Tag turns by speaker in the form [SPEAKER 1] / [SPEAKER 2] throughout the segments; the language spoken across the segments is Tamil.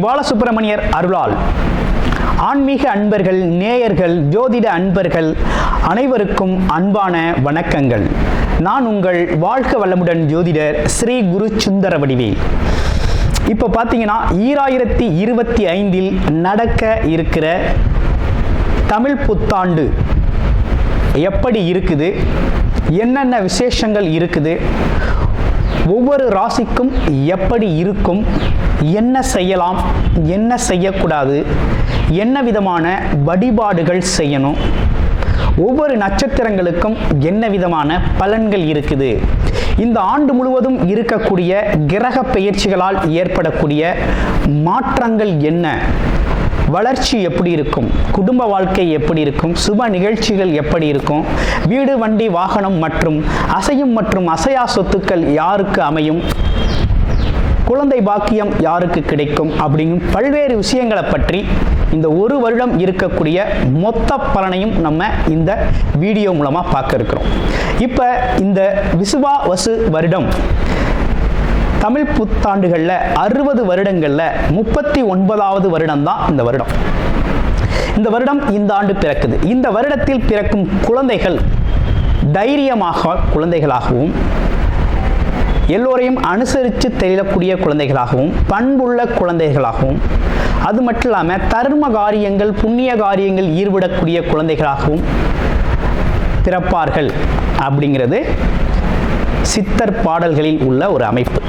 [SPEAKER 1] பாலசுப்பிரமணியர் அருளால் ஆன்மீக அன்பர்கள், நேயர்கள், ஜோதிட அன்பர்கள் அனைவருக்கும் அன்பான வணக்கங்கள். நான் உங்கள் வாழ்க வளமுடன் ஜோதிடர் ஸ்ரீ குரு சுந்தரவடிவேல். இப்போ பார்த்தீங்கன்னா 2025 நடக்க இருக்கிற தமிழ் புத்தாண்டு எப்படி இருக்குது, என்னென்ன விசேஷங்கள் இருக்குது, ஒவ்வொரு ராசிக்கும் எப்படி இருக்கும், என்ன செய்யலாம், என்ன செய்யக்கூடாது, என்ன விதமான வழிபாடுகள் செய்யணும், ஒவ்வொரு நட்சத்திரங்களுக்கும் என்ன விதமான பலன்கள் இருக்குது, இந்த ஆண்டு முழுவதும் இருக்கக்கூடிய கிரக பெயர்ச்சிகளால் ஏற்படக்கூடிய மாற்றங்கள் என்ன, வளர்ச்சி எப்படி இருக்கும், குடும்ப வாழ்க்கை எப்படி இருக்கும், சுப நிகழ்ச்சிகள் எப்படி இருக்கும், வீடு, வண்டி, வாகனம் மற்றும் அசையும் மற்றும் அசையா சொத்துக்கள் யாருக்கு அமையும், குழந்தை பாக்கியம் யாருக்கு கிடைக்கும் அப்படிங்கும் பல்வேறு விஷயங்களை பற்றி இந்த ஒரு வருடம் இருக்கக்கூடிய மொத்த பலனையும் நம்ம இந்த வீடியோ மூலமாக பார்க்க இருக்கிறோம். இப்போ இந்த விசுவாவசு வருடம் தமிழ் புத்தாண்டுகளில் 60 வருடங்களில் 39வது வருடம் தான் இந்த வருடம். இந்த வருடம் இந்த ஆண்டு பிறக்குது. இந்த வருடத்தில் பிறக்கும் குழந்தைகள் தைரியமாக குழந்தைகளாகவும், எல்லோரையும் அனுசரித்து தெரியக்கூடிய குழந்தைகளாகவும், பண்புள்ள குழந்தைகளாகவும், அது மட்டும் இல்லாமல் தர்ம காரியங்கள், புண்ணிய காரியங்கள் ஈடுபடக்கூடிய குழந்தைகளாகவும் பிறப்பார்கள் அப்படிங்கிறது சித்தர் பாடல்களில் உள்ள ஒரு அமைப்பு.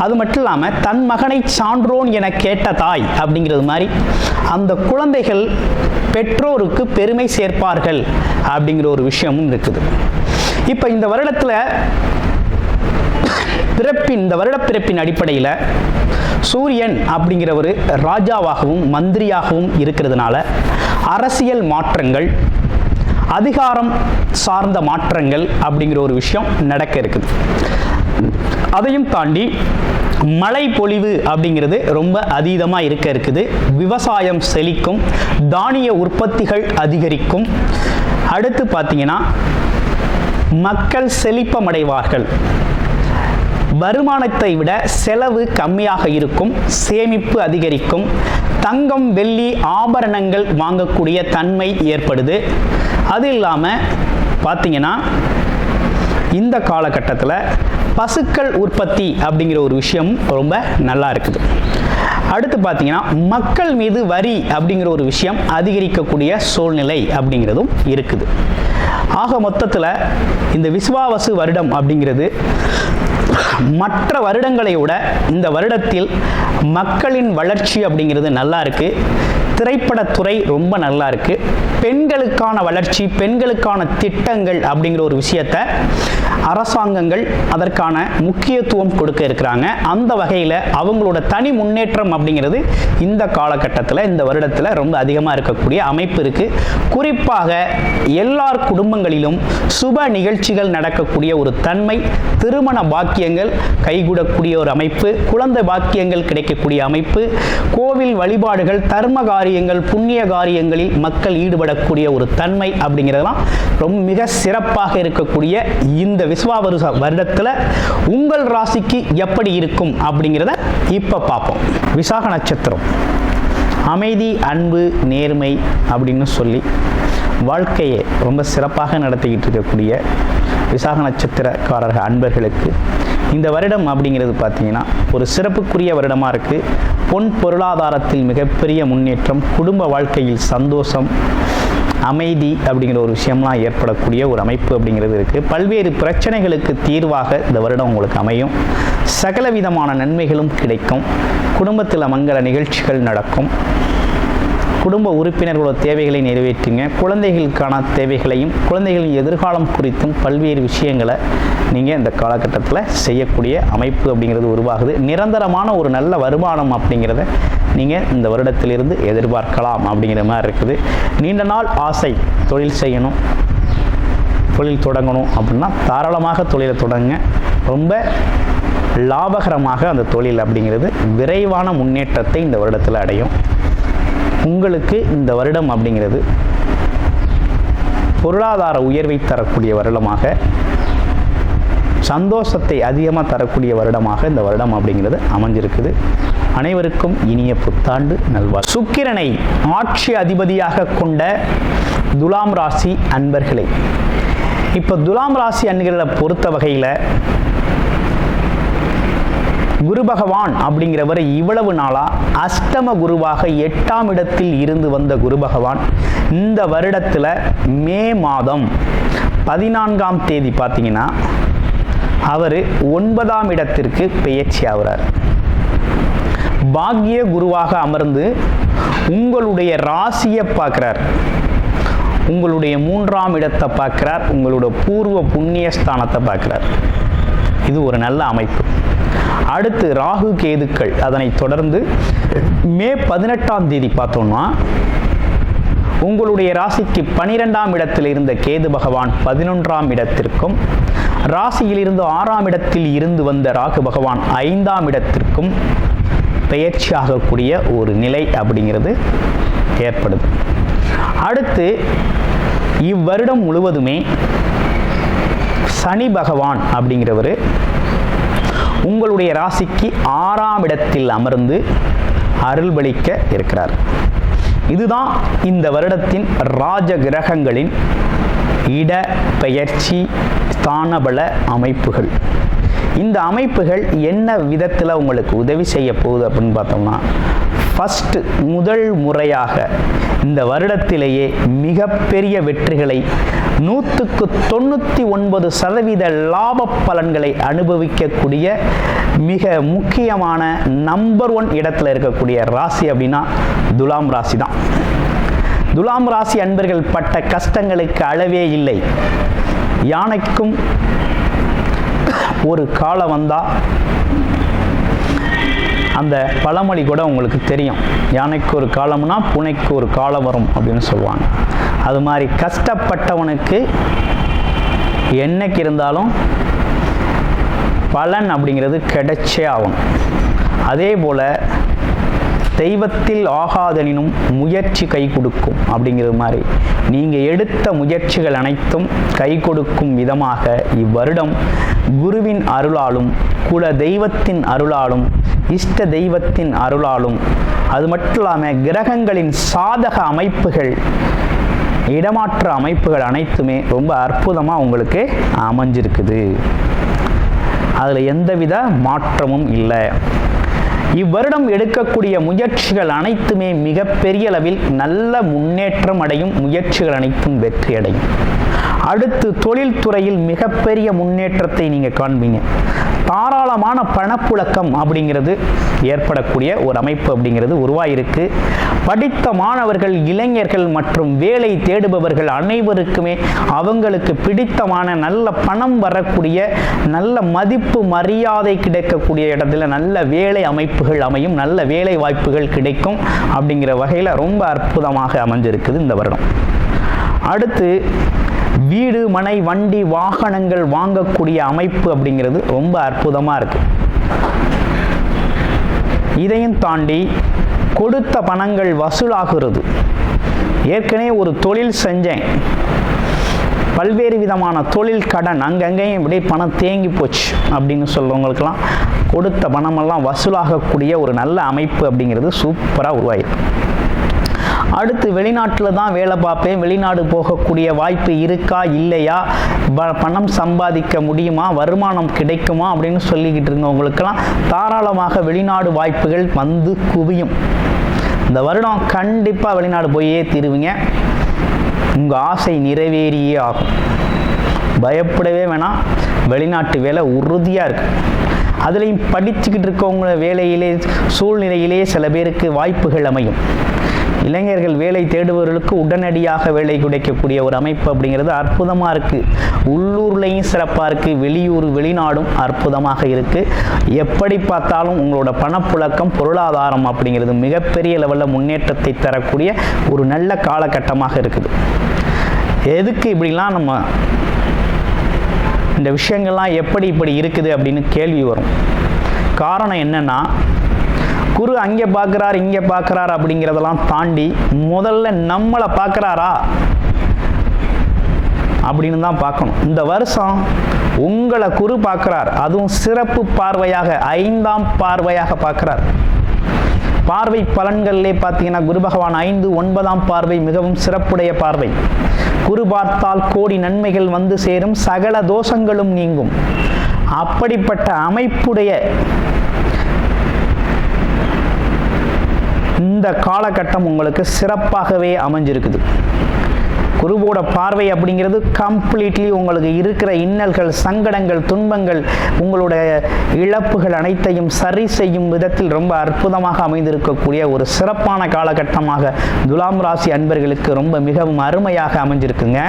[SPEAKER 1] அது மட்டும் இல்லாமல் தன் மகனை சான்றோன் என கேட்ட தாய் அப்படிங்கிறது மாதிரி அந்த குழந்தைகள் பெற்றோருக்கு பெருமை சேர்ப்பார்கள் அப்படிங்கிற ஒரு விஷயமும் இருக்குது. இப்போ இந்த வருடத்தில் இந்த வருட பிறப்பின் அடிப்படையில் சூரியன் அப்படிங்கிற ஒரு ராஜாவாகவும் மந்திரியாகவும் இருக்கிறதுனால அரசியல் மாற்றங்கள், அதிகாரம் சார்ந்த மாற்றங்கள் அப்படிங்கிற ஒரு விஷயம் நடக்க இருக்குது. அதையும் தாண்டி மழை பொழிவு அப்படிங்கிறது ரொம்ப அதீதமாக இருக்க இருக்குது. விவசாயம் செழிக்கும், தானிய உற்பத்திகள் அதிகரிக்கும். அடுத்து பார்த்தீங்கன்னா மக்கள் செழிப்பமடைவார்கள். வருமானத்தை விட செலவு கம்மியாக இருக்கும், சேமிப்பு அதிகரிக்கும், தங்கம், வெள்ளி, ஆபரணங்கள் வாங்கக்கூடிய தன்மை ஏற்படுது. அது இல்லாமல் பார்த்தீங்கன்னா இந்த காலகட்டத்தில் பசுக்கள் உற்பத்தி அப்படிங்கிற ஒரு விஷயமும் ரொம்ப நல்லா இருக்குது. அடுத்து பார்த்தீங்கன்னா மக்கள் மீது வரி அப்படிங்கிற ஒரு விஷயம் அதிகரிக்கக்கூடிய சூழ்நிலை அப்படிங்கிறதும் இருக்குது. ஆக மொத்தத்தில் இந்த விசுவாவசு வருடம் அப்படிங்கிறது மற்ற வருடங்களை விட இந்த வருடத்தில் மக்களின் வளர்ச்சி அப்படிங்கிறது நல்லா இருக்கு. திரைப்படத்துறை ரொம்ப நல்லா இருக்கு. பெண்களுக்கான வளர்ச்சி, பெண்களுக்கான திட்டங்கள் அப்படிங்கிற ஒரு விஷயத்தை அரசாங்கங்கள் அதற்கான முக்கியத்துவம் கொடுக்க இருக்கிறாங்க. அந்த வகையில் அவங்களோட தனி முன்னேற்றம் அப்படிங்கிறது இந்த காலகட்டத்தில், இந்த வருடத்தில் ரொம்ப அதிகமாக இருக்கக்கூடிய அமைப்பு இருக்கு. குறிப்பாக எல்லார் குடும்பங்களிலும் சுப நிகழ்ச்சிகள் நடக்கக்கூடிய ஒரு தன்மை, திருமண பாக்கியங்கள் கைகூடக்கூடிய ஒரு அமைப்பு, குழந்தை பாக்கியங்கள் கிடைக்கக்கூடிய அமைப்பு, கோவில் வழிபாடுகள், தர்ம காரியங்கள், புண்ணிய காரியங்களில் மக்கள் ஈடுபடக்கூடிய ஒரு தன்மை அப்படிங்கிறதெல்லாம் ரொம்ப மிக சிறப்பாக இருக்கக்கூடிய இந்த விசுவாவசு வருடத்தில் உங்கள் ராசிக்கு எப்படி இருக்கும் அப்படிங்கிறத இப்போ பார்ப்போம். விசாக நட்சத்திரம் அமைதி, அன்பு, நேர்மை அப்படின்னு சொல்லி வாழ்க்கையை ரொம்ப சிறப்பாக நடத்திக்கிட்டு இருக்கக்கூடிய விசாக நட்சத்திரக்காரர்கள் அன்பர்களுக்கு இந்த வருடம் அப்படிங்கிறது பார்த்தீங்கன்னா ஒரு சிறப்புக்குரிய வருடமாக இருக்குது. பொன் பொருளாதாரத்தில் மிகப்பெரிய முன்னேற்றம், குடும்ப வாழ்க்கையில் சந்தோஷம், அமைதி அப்படிங்கிற ஒரு விஷயம்லாம் ஏற்படக்கூடிய ஒரு அமைப்பு அப்படிங்கிறது இருக்குது. பல்வேறு பிரச்சனைகளுக்கு தீர்வாக இந்த வருடம் உங்களுக்கு அமையும். சகல விதமான நன்மைகளும் கிடைக்கும். குடும்பத்தில் மங்கள நிகழ்ச்சிகள் நடக்கும். குடும்ப உறுப்பினர்களோட தேவைகளை நிறைவேற்றுங்க. குழந்தைகளுக்கான தேவைகளையும் குழந்தைகளின் எதிர்காலம் குறித்தும் பல்வேறு விஷயங்களை நீங்கள் இந்த காலகட்டத்தில் செய்யக்கூடிய அமைப்பு அப்படிங்கிறது உருவாகுது. நிரந்தரமான ஒரு நல்ல வருமானம் அப்படிங்கிறத நீங்கள் இந்த வருடத்திலிருந்து எதிர்பார்க்கலாம் அப்படிங்கிற மாதிரி இருக்குது. நீண்ட நாள் ஆசை தொழில் செய்யணும், தொழில் தொடங்கணும் அப்படின்னா தாராளமாக தொழிலை தொடங்குங்க. ரொம்ப லாபகரமாக அந்த தொழில் அப்படிங்கிறது விரைவான முன்னேற்றத்தை இந்த வருடத்தில் அடையும். உங்களுக்கு இந்த வருடம் அப்படிங்கிறது பொருளாதார உயர்வை தரக்கூடிய வருடமாக சந்தோஷத்தை அதிகமாக தரக்கூடிய வருடமாக இந்த வருடம் அப்படிங்கிறது அமைஞ்சிருக்குது. அனைவருக்கும் இனிய புத்தாண்டு நல்வாழ்வு. சுக்கிரனை ஆட்சி அதிபதியாக கொண்ட துலாம் ராசி அன்பர்களை, இப்போ துலாம் ராசி அன்பர்களை பொறுத்த வகையில் குரு பகவான் அப்படிங்கிறவர் இவ்வளவு நாளாக அஷ்டம குருவாக 8ஆம் இடத்தில் இருந்து வந்த குரு பகவான் இந்த வருடத்தில் மே மாதம் 14ஆம் தேதி பார்த்தீங்கன்னா அவர் 9ஆம் இடத்திற்கு பெயர்ச்சி ஆகிறார். பாக்கிய குருவாக அமர்ந்து உங்களுடைய ராசியை பார்க்கிறார், உங்களுடைய 3ஆம் இடத்தை பார்க்கிறார், உங்களுடைய பூர்வ புண்ணிய ஸ்தானத்தை பார்க்கிறார். இது ஒரு நல்ல அமைப்பு. அடுத்து ராகு கேதுக்கள், அதனைத் தொடர்ந்து மே 18ஆம் தேதி பார்த்தோம்னா உங்களுடைய ராசிக்கு 12ஆம் இடத்தில் இருந்த கேது பகவான் 11ஆம் இடத்திற்கும், ராசியிலிருந்து 6ஆம் இடத்தில் இருந்து வந்த ராகு பகவான் 5ஆம் இடத்திற்கும் பெயர்ச்சியாகக்கூடிய ஒரு நிலை அப்படிங்கிறது ஏற்படுது. அடுத்து இவ்வருடம் முழுவதுமே சனி பகவான் அப்படிங்கிறவர் உங்களுடைய ராசிக்கு 6ஆம் இடத்தில் அமர்ந்து அருள்பளிக்க இருக்கிறார். இதுதான் இந்த வருடத்தின் ராஜ கிரகங்களின் இட பெயர்ச்சி ஸ்தானபல அமைப்புகள். இந்த அமைப்புகள் என்ன விதத்தில் உங்களுக்கு உதவி செய்ய போகுது அப்படின்னு பார்த்தோம்னா, ஃபஸ்ட்டு முதல் முறையாக இந்த வருடத்திலேயே மிகப்பெரிய வெற்றிகளை 199% லாப பலன்களை அனுபவிக்கக்கூடிய மிக முக்கியமான நம்பர் 1 இடத்துல இருக்கக்கூடிய ராசி அப்படின்னா துலாம் ராசி தான். துலாம் ராசி அன்பர்கள் பட்ட கஷ்டங்களுக்கு அளவே இல்லை. யானைக்கும் ஒரு காலம் வந்தால் அந்த பழமொழி கூட உங்களுக்கு தெரியும், யானைக்கு ஒரு காலம்னா பூனைக்கு ஒரு காலம் வரும் அப்படின்னு சொல்லுவாங்க. அது மாதிரி கஷ்டப்பட்டவனுக்கு என்னைக்கு இருந்தாலும் பலன் அப்படிங்கிறது கிடைச்சே ஆகணும். அதே போல் தெய்வத்தில் ஆகாதனினும் முயற்சி கை கொடுக்கும் அப்படிங்கிறது மாதிரி நீங்கள் எடுத்த முயற்சிகள் அனைத்தும் கை கொடுக்கும் விதமாக இவ்வருடம் குருவின் அருளாலும் குல தெய்வத்தின் அருளாலும் இஷ்ட தெய்வத்தின் அருளாலும் அது மட்டும் இல்லாமல் கிரகங்களின் சாதக அமைப்புகள் இடமாற்ற அமைப்புகள் அனைத்துமே ரொம்ப அற்புதமாக உங்களுக்கு அமைஞ்சிருக்குது. அதில் எந்தவித மாற்றமும் இல்லை. இவ்வருடம் எடுக்கக்கூடிய முயற்சிகள் அனைத்துமே மிகப்பெரிய அளவில் நல்ல முன்னேற்றம் அடையும். முயற்சிகள் அனைத்தும் வெற்றி அடையும். அடுத்து தொழில்துறையில் மிகப்பெரிய முன்னேற்றத்தை நீங்கள் காண்பீங்க. தாராளமான பணப்புழக்கம் அப்படிங்கிறது ஏற்படக்கூடிய ஒரு அமைப்பு அப்படிங்கிறது உருவாயிருக்கு. படித்த மாணவர்கள், இளைஞர்கள் மற்றும் வேலை தேடுபவர்கள் அனைவருக்குமே அவங்களுக்கு பிடித்தமான நல்ல பணம் வரக்கூடிய, நல்ல மதிப்பு மரியாதை கிடைக்கக்கூடிய இடத்துல நல்ல வேலை அமைப்புகள் அமையும், நல்ல வேலை வாய்ப்புகள் கிடைக்கும். அப்படிங்கிற வகையில் ரொம்ப அற்புதமாக அமைஞ்சிருக்குது இந்த வருடம். அடுத்து வீடு, மனை, வண்டி, வாகனங்கள் வாங்கக்கூடிய அமைப்பு அப்படிங்கிறது ரொம்ப அற்புதமாக இருக்கு. இதையும் தாண்டி கொடுத்த பணங்கள் வசூலாகிறது. ஏற்கனவே ஒரு தொழில் செஞ்சேன், பல்வேறு விதமான தொழில் கடன் அங்கங்கேயும் இப்படி பணம் தேங்கி போச்சு அப்படின்னு சொல்றவங்களுக்கெல்லாம் கொடுத்த பணமெல்லாம் வசூலாகக்கூடிய ஒரு நல்ல அமைப்பு அப்படிங்கிறது சூப்பராக உருவாயிருக்கு. அடுத்து வெளிநாட்டில் தான் வேலை பார்ப்பேன், வெளிநாடு போகக்கூடிய வாய்ப்பு இருக்கா இல்லையா, பணம் சம்பாதிக்க முடியுமா, வருமானம் கிடைக்குமா அப்படின்னு சொல்லிக்கிட்டு இருந்தவங்களுக்கெல்லாம் தாராளமாக வெளிநாடு வாய்ப்புகள் வந்து குவியும். இந்த வருடம் கண்டிப்பாக வெளிநாடு போயே தீருவீங்க. உங்கள் ஆசை நிறைவேறியே ஆகும். பயப்படவே வேணாம். வெளிநாட்டு வேலை உறுதியாக இருக்குது. அதுலேயும் படிச்சுக்கிட்டு இருக்கவங்க வேலையிலே சூழ்நிலையிலே சில பேருக்கு வாய்ப்புகள் அமையும். இளைஞர்கள் வேலை தேடுபவர்களுக்கு உடனடியாக வேலை கிடைக்கக்கூடிய ஒரு அமைப்பு அப்படிங்கிறது அற்புதமாக இருக்குது. உள்ளூர்லேயும் சிறப்பாக இருக்குது, வெளியூர் வெளிநாடும் அற்புதமாக இருக்குது. எப்படி பார்த்தாலும் உங்களோட பணப்புழக்கம், பொருளாதாரம் அப்படிங்கிறது மிகப்பெரிய லெவலில் முன்னேற்றத்தை தரக்கூடிய ஒரு நல்ல காலகட்டமாக இருக்குது. எதுக்கு இப்படிலாம் நம்ம இந்த விஷயங்கள்லாம் எப்படி இப்படி இருக்குது அப்படின்னு கேள்வி வரும். காரணம் என்னன்னா, குரு அங்கே பார்க்குறார் இங்கே பார்க்குறார் அப்படிங்கிறதெல்லாம் தாண்டி முதல்ல நம்மளை பார்க்குறாரா அப்படின்னு தான் பார்க்கணும். இந்த வருஷம் உங்களை குரு பார்க்கிறார். அதுவும் சிறப்பு பார்வையாக 5ஆம் பார்வையாக பார்க்கிறார். பார்வை பலன்களிலே பார்த்தீங்கன்னா குரு பகவான் 5, 9ஆம் பார்வை மிகவும் சிறப்புடைய பார்வை. குரு பார்த்தால் கோடி நன்மைகள் வந்து சேரும், சகல தோஷங்களும் நீங்கும். அப்படிப்பட்ட அமைப்புடைய இந்த காலகட்டம் உங்களுக்கு சிறப்பாகவே அமைஞ்சிருக்குது. குருவோட பார்வை அப்படிங்கிறது கம்ப்ளீட்லி உங்களுக்கு இருக்கிற இன்னல்கள், சங்கடங்கள், துன்பங்கள், உங்களுடைய இழப்புகள் அனைத்தையும் சரி செய்யும் விதத்தில் ரொம்ப அற்புதமாக அமைந்திருக்கக்கூடிய ஒரு சிறப்பான காலகட்டமாக துலாம் ராசி அன்பர்களுக்கு ரொம்ப மிகவும் அருமையாக அமைஞ்சிருக்குங்க.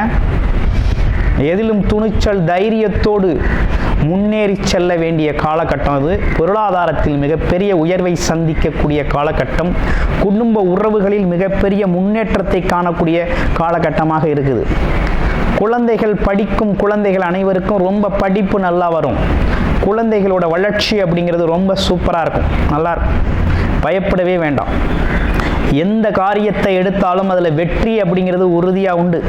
[SPEAKER 1] எதிலும் துணிச்சல் தைரியத்தோடு முன்னேறி செல்ல வேண்டிய காலகட்டம் அது. பொருளாதாரத்தில் மிகப்பெரிய உயர்வை சந்திக்கக்கூடிய காலகட்டம். குடும்ப உறவுகளில் மிகப்பெரிய முன்னேற்றத்தை காணக்கூடிய காலகட்டமாக இருக்குது. குழந்தைகள் படிக்கும் குழந்தைகள் அனைவருக்கும் ரொம்ப படிப்பு நல்லா வரும். குழந்தைகளோட வளர்ச்சி அப்படிங்கிறது ரொம்ப சூப்பராக இருக்கும், நல்லா இருக்கும். பயப்படவே வேண்டாம். எந்த காரியத்தை எடுத்தாலும் அதில் வெற்றி அப்படிங்கிறது உறுதியாக உண்டு.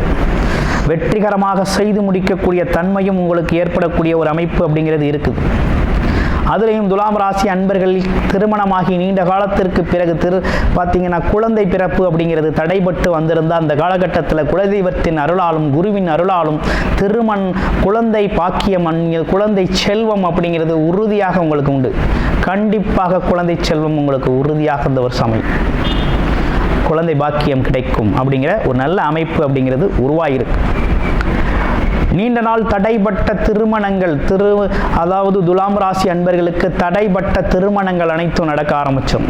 [SPEAKER 1] வெற்றிகரமாக செய்து முடிக்கக்கூடிய தன்மையும் உங்களுக்கு ஏற்படக்கூடிய ஒரு அமைப்பு அப்படிங்கிறது இருக்குது. அதுலேயும் துலாம் ராசி அன்பர்கள் திருமணமாகி நீண்ட காலத்திற்கு பிறகு பார்த்தீங்கன்னா குழந்தை பிறப்பு அப்படிங்கிறது தடைபட்டு வந்திருந்தால் அந்த காலகட்டத்தில் குலதெய்வத்தின் அருளாலும் குருவின் அருளாலும் குழந்தை பாக்கியம், குழந்தை செல்வம் அப்படிங்கிறது உறுதியாக உங்களுக்கு உண்டு. கண்டிப்பாக குழந்தை செல்வம் உங்களுக்கு உறுதியாக இந்த வருஷம் அமையும். குழந்தை பாக்கியம் கிடைக்கும் அப்படிங்கிற ஒரு நல்ல அமைப்பு அப்படிங்கிறது உருவாயிருக்கு. நீண்ட நாள் தடைப்பட்ட திருமணங்கள் அதாவது துலாம் ராசி அன்பர்களுக்கு தடைப்பட்ட திருமணங்கள் அனைத்தும் நடக்க ஆரம்பிச்சோம்.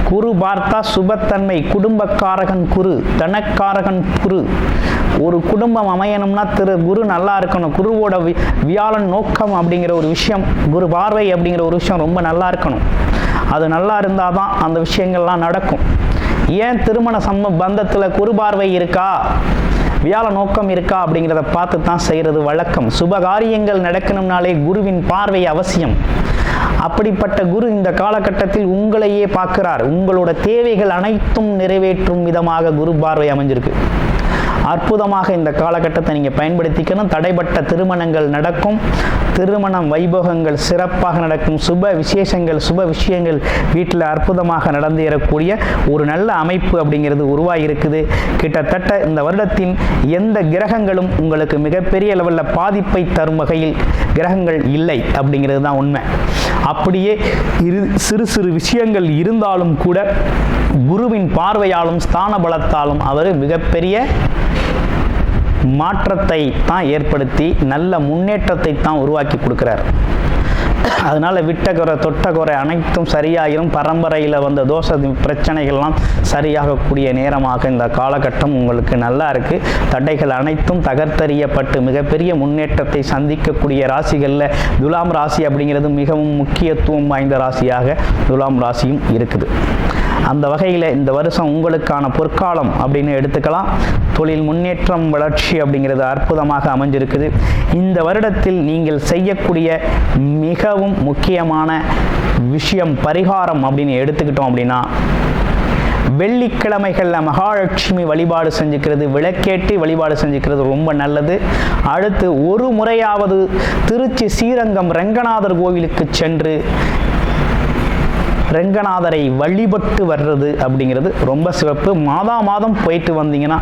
[SPEAKER 1] குரு பார்த்தா சுபத்தன்மை, குடும்பக்காரகன் குரு, தனக்காரகன் குரு. ஒரு குடும்பம் அமையணும்னா குரு நல்லா இருக்கணும். குருவோட வியாழன் நோக்கம் அப்படிங்கிற ஒரு விஷயம், குரு பார்வை அப்படிங்கிற ஒரு விஷயம் ரொம்ப நல்லா இருக்கணும். அது நல்லா இருந்தால் தான் அந்த விஷயங்கள்லாம் நடக்கும். ஏன் திருமண பந்தத்தில் குரு பார்வை இருக்கா, வியாழ நோக்கம் இருக்கா அப்படிங்கிறத பார்த்து தான் செய்கிறது வழக்கம். சுபகாரியங்கள் நடக்கணும்னாலே குருவின் பார்வை அவசியம். அப்படிப்பட்ட குரு இந்த காலகட்டத்தில் உங்களையே பார்க்கிறார். உங்களோட தேவைகள் அனைத்தும் நிறைவேற்றும் விதமாக குரு பார்வை அமைஞ்சிருக்கு. அற்புதமாக இந்த காலகட்டத்தை நீங்கள் பயன்படுத்திக்கணும். தடைப்பட்ட திருமணங்கள் நடக்கும், திருமணம் வைபோகங்கள் சிறப்பாக நடக்கும், சுப விசேஷங்கள், சுப விஷயங்கள் வீட்டில் அற்புதமாக நடந்தேறக்கூடிய ஒரு நல்ல அமைப்பு அப்படிங்கிறது உருவாகியிருக்குது. கிட்டத்தட்ட இந்த வருடத்தின் எந்த கிரகங்களும் உங்களுக்கு மிகப்பெரிய லெவலில் பாதிப்பை தரும் வகையில் கிரகங்கள் இல்லை அப்படிங்கிறது தான் உண்மை. அப்படியே சிறு சிறு விஷயங்கள் இருந்தாலும் கூட குருவின் பார்வையாலும் ஸ்தான பலத்தாலும் அவர் மிகப்பெரிய மாற்றத்தை தான் ஏற்படுத்தி நல்ல முன்னேற்றத்தை தான் உருவாக்கி கொடுக்கிறார். அதனால் விட்ட குறை தொட்ட குறை அனைத்தும் சரியாகிடும். பரம்பரையில் வந்த தோஷ பிரச்சனைகள்லாம் சரியாகக்கூடிய நேரமாக இந்த காலகட்டம் உங்களுக்கு நல்லா இருக்குது. தடைகள் அனைத்தும் தகர்த்தறியப்பட்டு மிகப்பெரிய முன்னேற்றத்தை சந்திக்கக்கூடிய ராசிகளில் துலாம் ராசி அப்படிங்கிறது மிகவும் முக்கியத்துவம் வாய்ந்த ராசியாக துலாம் ராசியும் இருக்குது. அந்த வகையில் இந்த வருஷம் உங்களுக்கான பொற்காலம் அப்படின்னு எடுத்துக்கலாம். தொழில் முன்னேற்றம், வளர்ச்சி அப்படிங்கிறது அற்புதமாக அமைஞ்சிருக்குது. இந்த வருடத்தில் நீங்கள் செய்யக்கூடிய மிகவும் முக்கியமான விஷயம் பரிகாரம் அப்படின்னு எடுத்துக்கிட்டோம் அப்படின்னா, வெள்ளிக்கிழமைகளில் மகாலட்சுமி வழிபாடு செஞ்சுக்கிறது, விளக்கேற்றி வழிபாடு செஞ்சுக்கிறது ரொம்ப நல்லது. அடுத்து ஒரு முறையாவது திருச்சி ஸ்ரீரங்கம் ரங்கநாதர் கோவிலுக்கு சென்று ரங்கநாதரை வழிபட்டு வர்றது அப்படிங்கிறது ரொம்ப சிறப்பு. மாதம் போயிட்டு வந்தீங்கன்னா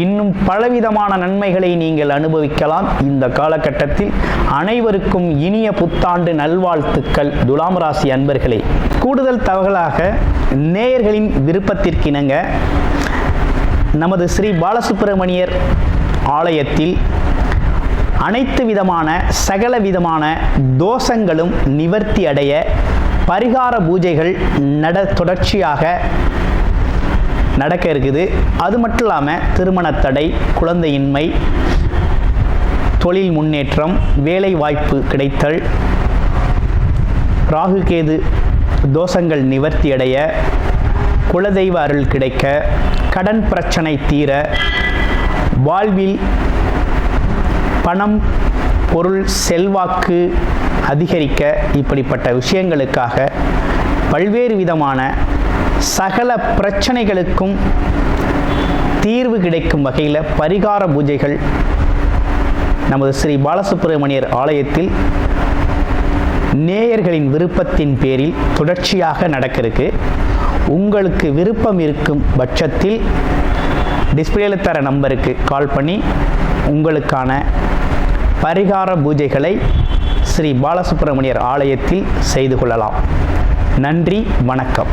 [SPEAKER 1] இன்னும் பலவிதமான நன்மைகளை நீங்கள் அனுபவிக்கலாம். இந்த காலகட்டத்தில் அனைவருக்கும் இனிய புத்தாண்டு நல்வாழ்த்துக்கள் துலாம் ராசி அன்பர்களே. கூடுதல் தகவலாக நேயர்களின் விருப்பத்திற்கிணங்க நமது ஸ்ரீ பாலசுப்பிரமணியர் ஆலயத்தில் அனைத்து விதமான சகல விதமான தோஷங்களும் நிவர்த்தி அடைய பரிகார பூஜைகள் தொடர்ச்சியாக நடக்க இருக்குது. அது மட்டும் இல்லாமல் திருமணத்தடை, குழந்தையின்மை, தொழில் முன்னேற்றம், வேலை வாய்ப்பு கிடைத்தல், ராகு கேது தோஷங்கள் நிவர்த்தி அடைய, குலதெய்வ அருள் கிடைக்க, கடன் பிரச்சனை தீர, வாழ்வில் பணம் பொருள் செல்வாக்கு அதிகரிக்க, இப்படிப்பட்ட விஷயங்களுக்காக பல்வேறு விதமான சகல பிரச்சனைகளுக்கும் தீர்வு கிடைக்கும் வகையில் பரிகார பூஜைகள் நமது ஸ்ரீ பாலசுப்பிரமணியர் ஆலயத்தில் நேயர்களின் விருப்பத்தின் பேரில் தொடர்ச்சியாக நடக்க இருக்கு. உங்களுக்கு விருப்பம் இருக்கும் பட்சத்தில் டிஸ்பிளேல தர நம்பருக்கு கால் பண்ணி உங்களுக்கான பரிகார பூஜைகளை ஸ்ரீ பாலசுப்பிரமணியர் ஆலயத்தில் செய்து கொள்ளலாம். நன்றி, வணக்கம்.